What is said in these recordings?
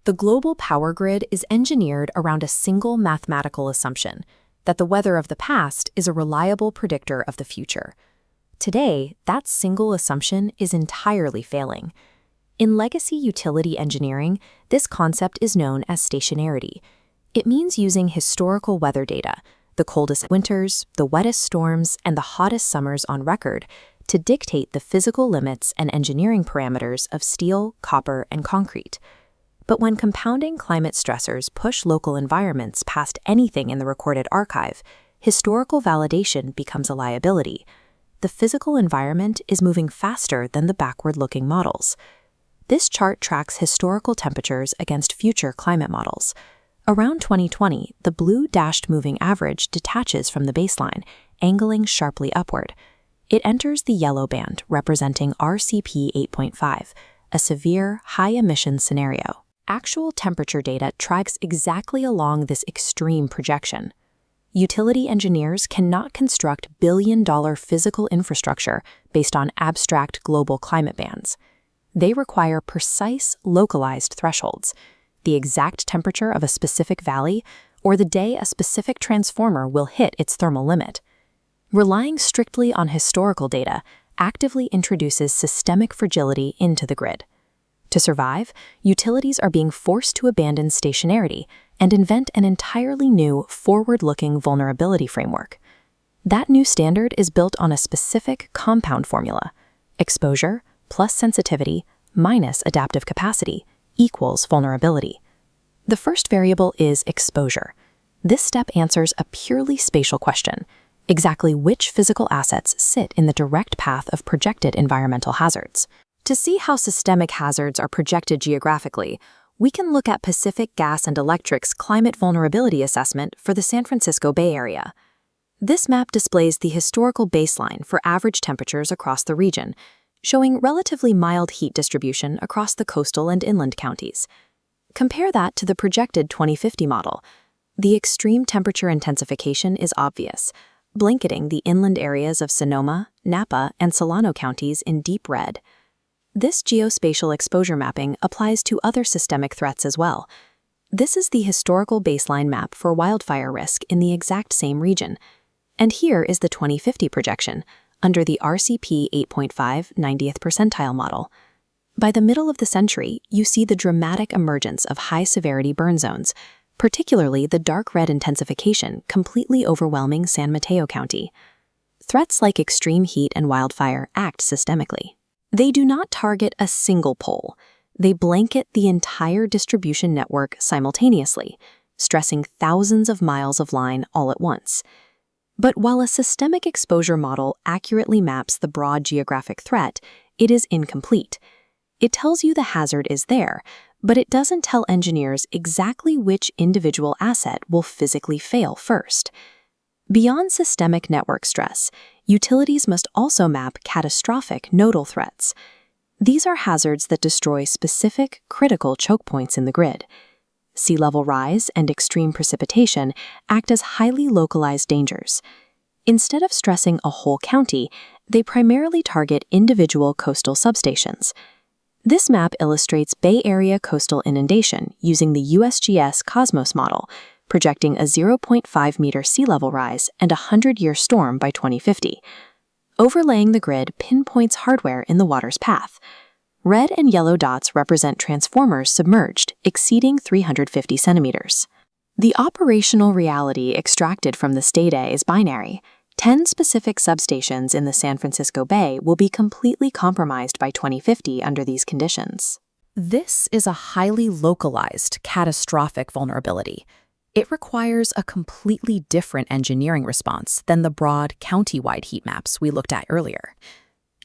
The global power grid is engineered around a single mathematical assumption that the weather of the past is a reliable predictor of the future. Today, that single assumption is entirely failing. In legacy utility engineering, this concept is known as stationarity. It means using historical weather data, the coldest winters, the wettest storms, and the hottest summers on record, to dictate the physical limits and engineering parameters of steel, copper, and concrete. But when compounding climate stressors push local environments past anything in the recorded archive, historical validation becomes a liability. The physical environment is moving faster than the backward-looking models. This chart tracks historical temperatures against future climate models. Around 2020, the blue dashed moving average detaches from the baseline, angling sharply upward. It enters the yellow band, representing RCP 8.5, a severe, high-emission scenario. Actual temperature data tracks exactly along this extreme projection. Utility engineers cannot construct billion-dollar physical infrastructure based on abstract global climate bands. They require precise, localized thresholds, the exact temperature of a specific valley, or the day a specific transformer will hit its thermal limit. Relying strictly on historical data actively introduces systemic fragility into the grid. To survive, utilities are being forced to abandon stationarity and invent an entirely new, forward-looking vulnerability framework. That new standard is built on a specific compound formula: exposure plus sensitivity minus adaptive capacity equals vulnerability. The first variable is exposure. This step answers a purely spatial question: exactly which physical assets sit in the direct path of projected environmental hazards. To see how systemic hazards are projected geographically, we can look at Pacific Gas and Electric's Climate Vulnerability Assessment for the San Francisco Bay Area. This map displays the historical baseline for average temperatures across the region, showing relatively mild heat distribution across the coastal and inland counties. Compare that to the projected 2050 model. The extreme temperature intensification is obvious, blanketing the inland areas of Sonoma, Napa, and Solano counties in deep red. This geospatial exposure mapping applies to other systemic threats as well. This is the historical baseline map for wildfire risk in the exact same region. And here is the 2050 projection, under the RCP 8.5 90th percentile model. By the middle of the century, you see the dramatic emergence of high-severity burn zones, particularly the dark red intensification completely overwhelming San Mateo County. Threats like extreme heat and wildfire act systemically. They do not target a single pole. They blanket the entire distribution network simultaneously, stressing thousands of miles of line all at once. But while a systemic exposure model accurately maps the broad geographic threat, it is incomplete. It tells you the hazard is there, but it doesn't tell engineers exactly which individual asset will physically fail first. Beyond systemic network stress, utilities must also map catastrophic nodal threats. These are hazards that destroy specific, critical choke points in the grid. Sea level rise and extreme precipitation act as highly localized dangers. Instead of stressing a whole county, they primarily target individual coastal substations. This map illustrates Bay Area coastal inundation using the USGS Cosmos model, projecting a 0.5-meter sea level rise and a 100-year storm by 2050. Overlaying the grid pinpoints hardware in the water's path. Red and yellow dots represent transformers submerged, exceeding 350 centimeters. The operational reality extracted from this data is binary. 10 specific substations in the San Francisco Bay will be completely compromised by 2050 under these conditions. This is a highly localized, catastrophic vulnerability. It requires a completely different engineering response than the broad, county-wide heat maps we looked at earlier.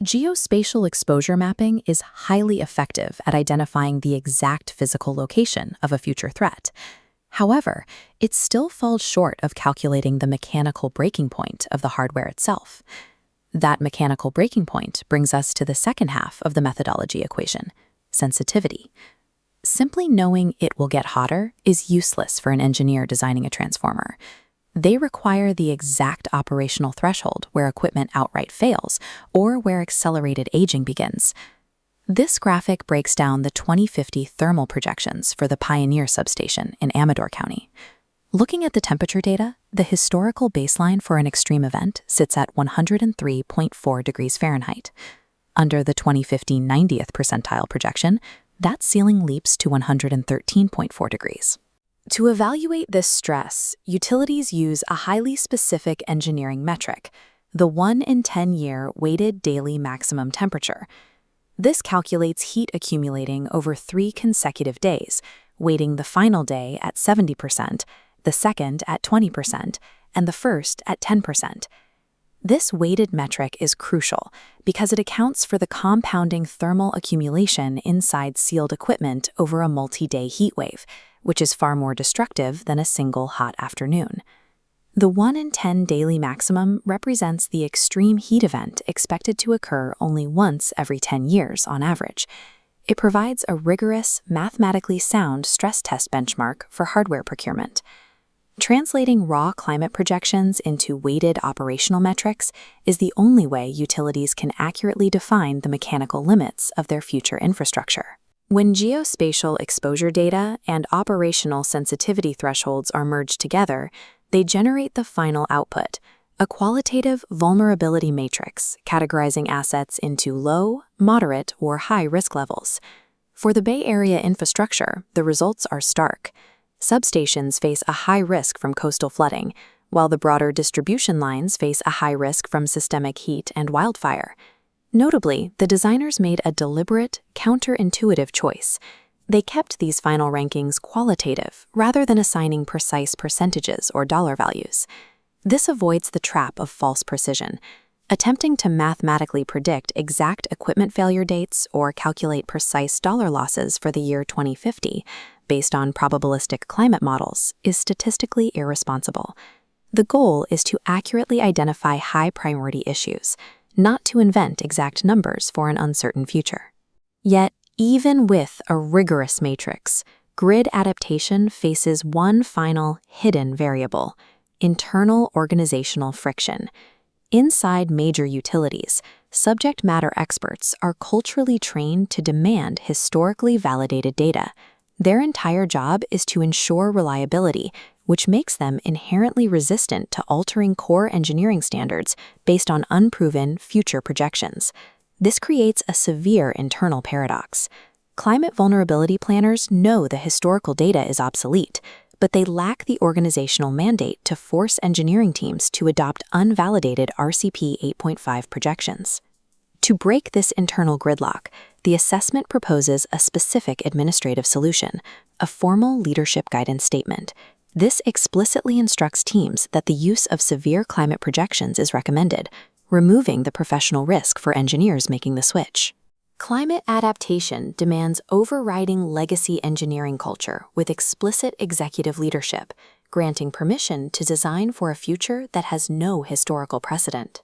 Geospatial exposure mapping is highly effective at identifying the exact physical location of a future threat. However, it still falls short of calculating the mechanical breaking point of the hardware itself. That mechanical breaking point brings us to the second half of the methodology equation: sensitivity. Simply knowing it will get hotter is useless for an engineer designing a transformer. They require the exact operational threshold where equipment outright fails or where accelerated aging begins. This graphic breaks down the 2050 thermal projections for the Pioneer substation in Amador County. Looking at the temperature data, the historical baseline for an extreme event sits at 103.4 degrees Fahrenheit. Under the 2050 90th percentile projection, that ceiling leaps to 113.4 degrees. To evaluate this stress, utilities use a highly specific engineering metric, the 1 in 10-year weighted daily maximum temperature. This calculates heat accumulating over 3 consecutive days, weighting the final day at 70%, the second at 20%, and the first at 10%. This weighted metric is crucial because it accounts for the compounding thermal accumulation inside sealed equipment over a multi-day heat wave, which is far more destructive than a single hot afternoon. The 1 in 10 daily maximum represents the extreme heat event expected to occur only once every 10 years on average. It provides a rigorous, mathematically sound stress test benchmark for hardware procurement. Translating raw climate projections into weighted operational metrics is the only way utilities can accurately define the mechanical limits of their future infrastructure. When geospatial exposure data and operational sensitivity thresholds are merged together, they generate the final output, a qualitative vulnerability matrix categorizing assets into low, moderate, or high risk levels. For the Bay Area infrastructure, the results are stark. Substations face a high risk from coastal flooding, while the broader distribution lines face a high risk from systemic heat and wildfire. Notably, the designers made a deliberate, counterintuitive choice. They kept these final rankings qualitative rather than assigning precise percentages or dollar values. This avoids the trap of false precision. Attempting to mathematically predict exact equipment failure dates or calculate precise dollar losses for the year 2050 based on probabilistic climate models is statistically irresponsible. The goal is to accurately identify high-priority issues, not to invent exact numbers for an uncertain future. Yet, even with a rigorous matrix, grid adaptation faces one final hidden variable: internal organizational friction. Inside major utilities, subject matter experts are culturally trained to demand historically validated data. Their entire job is to ensure reliability, which makes them inherently resistant to altering core engineering standards based on unproven future projections. This creates a severe internal paradox. Climate vulnerability planners know the historical data is obsolete, but they lack the organizational mandate to force engineering teams to adopt unvalidated RCP 8.5 projections. To break this internal gridlock, the assessment proposes a specific administrative solution, a formal leadership guidance statement. This explicitly instructs teams that the use of severe climate projections is recommended, removing the professional risk for engineers making the switch. Climate adaptation demands overriding legacy engineering culture with explicit executive leadership, granting permission to design for a future that has no historical precedent.